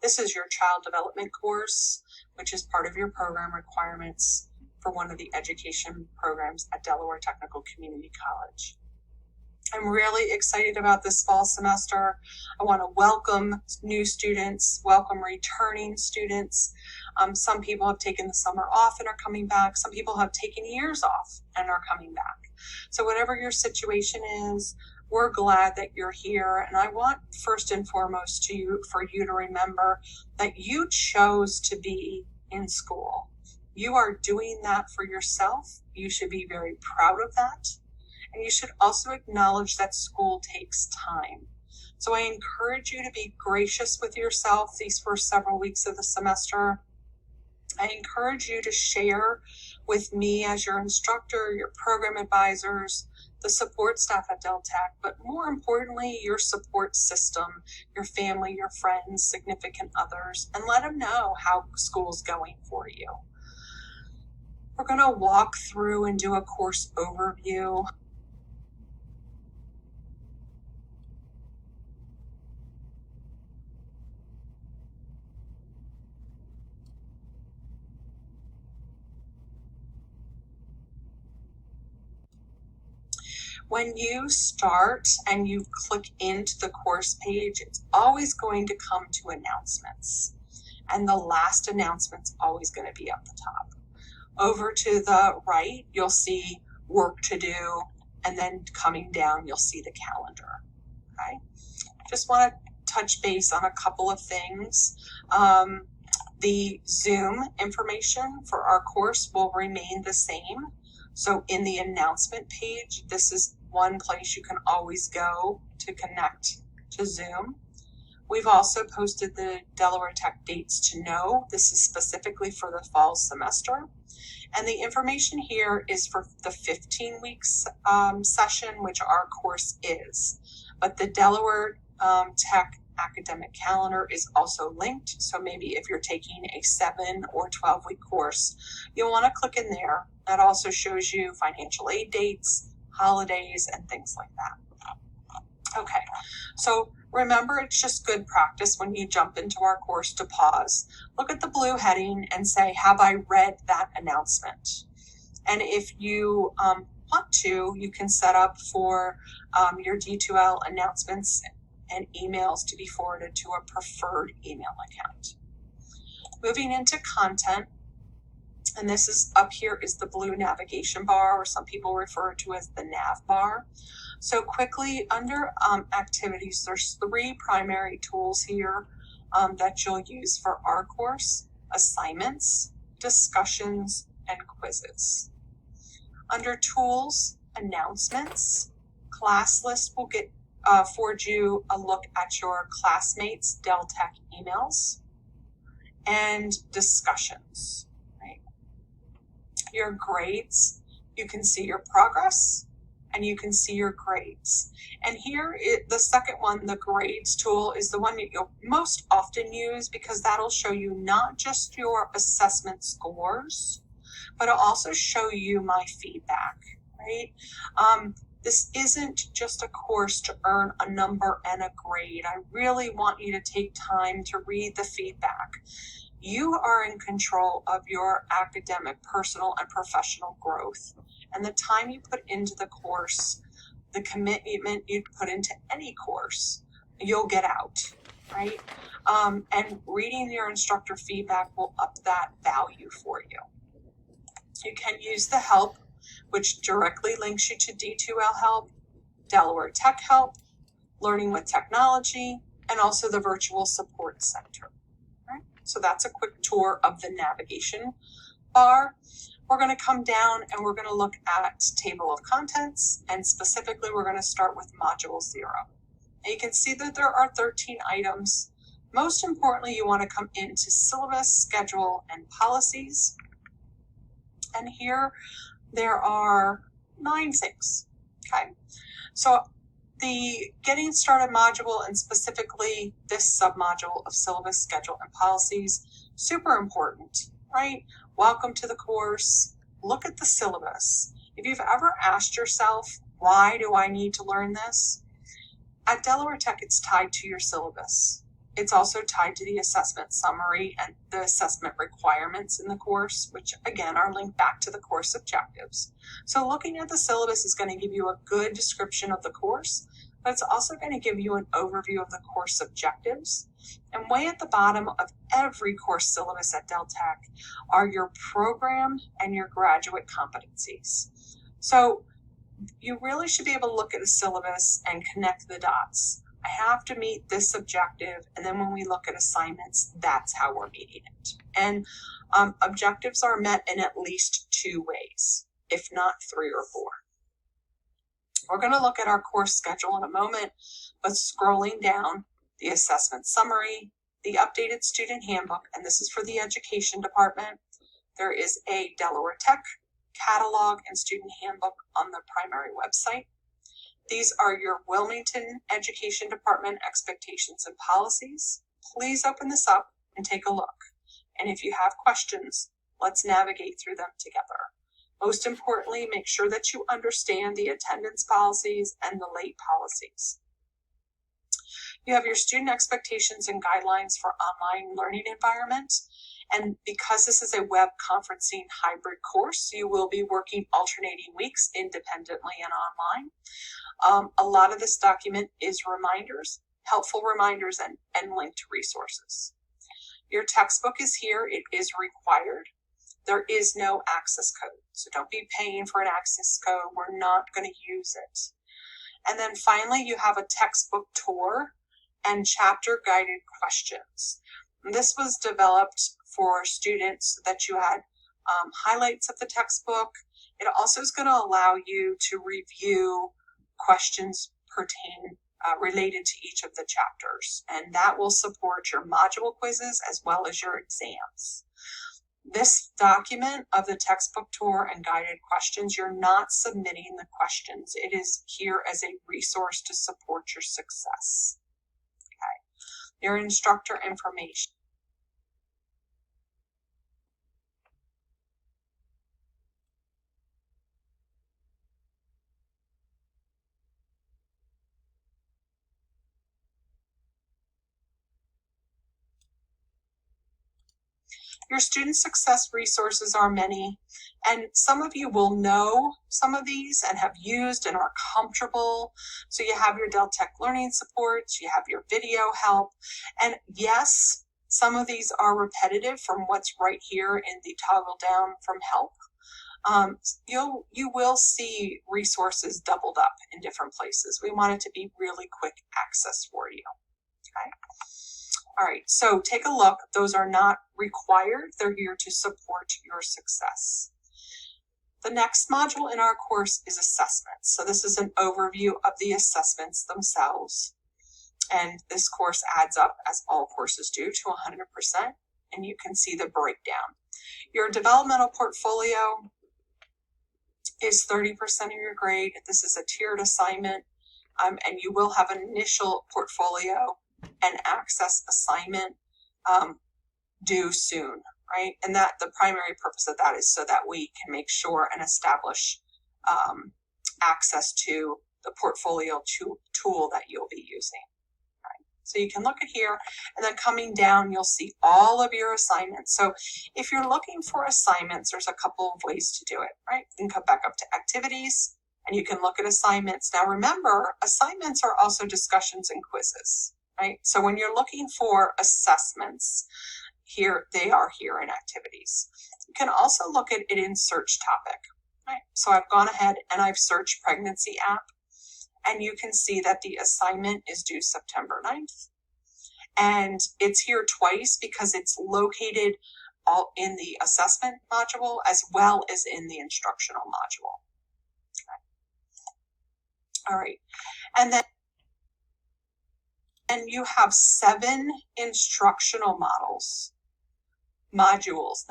This is your child development course, which is part of your program requirements for one of the education programs at Delaware Technical Community College. I'm really excited about this fall semester. I want to welcome new students, welcome returning students. Some people have taken the summer off and are coming back. Some people have taken years off and are coming back. So whatever your situation is, we're glad that you're here. And I want first and foremost for you to remember that you chose to be in school. You are doing that for yourself. You should be very proud of that. And you should also acknowledge that school takes time. So I encourage you to be gracious with yourself these first several weeks of the semester. I encourage you to share with me as your instructor, your program advisors, the support staff at Del Tech, but more importantly, your support system, your family, your friends, significant others, and let them know how school's going for you. We're going to walk through and do a course overview. When you start and you click into the course page, it's always going to come to announcements. And the last announcement's always going to be up the top. Over to the right, you'll see work to do, and then coming down, you'll see the calendar. Okay? Just want to touch base on a couple of things. The Zoom information for our course will remain the same. So in the announcement page, this is one place you can always go to connect to Zoom. We've also posted the Delaware Tech dates to know. This is specifically for the fall semester. And the information here is for the 15 weeks session, which our course is. But the Delaware Tech academic calendar is also linked. So maybe if you're taking a 7 or 12-week course, you'll want to click in there. That also shows you financial aid dates, holidays, and things like that. Okay, so remember, it's just good practice when you jump into our course to pause. Look at the blue heading and say, have I read that announcement? And if you want to, you can set up for your D2L announcements and emails to be forwarded to a preferred email account. Moving into content, and this is up here is the blue navigation bar, or some people refer to as the nav bar. So quickly under activities, there's 3 primary tools here that you'll use for our course: assignments, discussions, and quizzes. Under tools, announcements, class list will forward you a look at your classmates' Del Tech emails, and discussions. Right? Your grades, you can see your progress, and you can see your grades. And here, the second one, the grades tool, is the one that you'll most often use, because that'll show you not just your assessment scores, but it'll also show you my feedback, right? This isn't just a course to earn a number and a grade. I really want you to take time to read the feedback. You are in control of your academic, personal, and professional growth. And the time you put into the course, the commitment you put into any course, you'll get out, right? And reading your instructor feedback will up that value for you. You can use the help, which directly links you to D2L help, Delaware Tech help, Learning with Technology, and also the virtual support center. Right? So that's a quick tour of the navigation bar. We're going to come down and we're going to look at table of contents, and specifically we're going to start with module 0. And you can see that there are 13 items. Most importantly, you want to come into syllabus, schedule, and policies. And here there are 9 things. Okay, so the getting started module, and specifically this submodule of syllabus, schedule, and policies, super important, right? Welcome to the course. Look at the syllabus. If you've ever asked yourself, why do I need to learn this? At Delaware Tech, it's tied to your syllabus. It's also tied to the assessment summary and the assessment requirements in the course, which again are linked back to the course objectives. So looking at the syllabus is going to give you a good description of the course, but it's also going to give you an overview of the course objectives. And way at the bottom of every course syllabus at Del Tech are your program and your graduate competencies. So you really should be able to look at a syllabus and connect the dots. I have to meet this objective, and then when we look at assignments, that's how we're meeting it. And objectives are met in at least 2 ways, if not 3 or 4. We're going to look at our course schedule in a moment, but scrolling down, the assessment summary, the updated student handbook, and this is for the education department. There is a Delaware Tech catalog and student handbook on the primary website. These are your Wilmington Education Department expectations and policies. Please open this up and take a look. And if you have questions, let's navigate through them together. Most importantly, make sure that you understand the attendance policies and the late policies. You have your student expectations and guidelines for online learning environment. And because this is a web conferencing hybrid course, you will be working alternating weeks independently and online. A lot of this document is reminders, helpful reminders, and linked resources. Your textbook is here. It is required. There is no access code, so don't be paying for an access code. We're not going to use it. And then finally, you have a textbook tour and chapter guided questions. And this was developed for students so that you had highlights of the textbook. It also is going to allow you to review questions related to each of the chapters, and that will support your module quizzes as well as your exams. This document of the textbook tour and guided questions, you're not submitting the questions. It is here as a resource to support your success. Okay. Your instructor information. Your student success resources are many, and some of you will know some of these and have used and are comfortable. So you have your Del Tech learning supports, you have your video help, and yes, some of these are repetitive from what's right here in the toggle down from help. You will see resources doubled up in different places. We want it to be really quick access for you. Okay. All right, so take a look. Those are not required. They're here to support your success. The next module in our course is assessments. So this is an overview of the assessments themselves. And this course adds up, as all courses do, to 100%. And you can see the breakdown. Your developmental portfolio is 30% of your grade. This is a tiered assignment, and you will have an initial portfolio and access assignment due soon, right? And that the primary purpose of that is so that we can make sure and establish access to the portfolio tool that you'll be using. Right? So you can look at here, and then coming down, you'll see all of your assignments. So if you're looking for assignments, there's a couple of ways to do it, right? You can come back up to activities, and you can look at assignments. Now remember, assignments are also discussions and quizzes. Right? So when you're looking for assessments, here they are here in activities. You can also look at it in search topic. Right? So I've gone ahead and I've searched pregnancy app, and you can see that the assignment is due September 9th. And it's here twice because it's located all in the assessment module as well as in the instructional module. Okay. All right. And then you have 7 instructional modules, not models,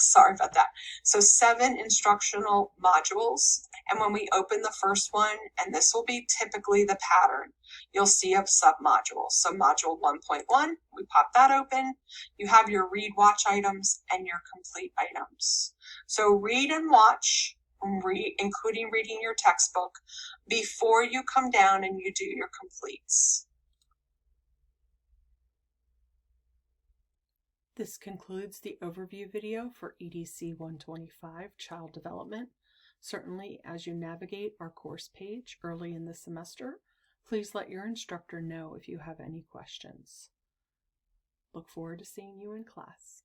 sorry about that. So 7 instructional modules. And when we open the first one, and this will be typically the pattern, you'll see a submodule. So module 1.1, we pop that open. You have your read, watch items and your complete items. So read and watch, including reading your textbook, before you come down and you do your completes. This concludes the overview video for EDC 125 Child Development. Certainly, as you navigate our course page early in the semester, please let your instructor know if you have any questions. Look forward to seeing you in class.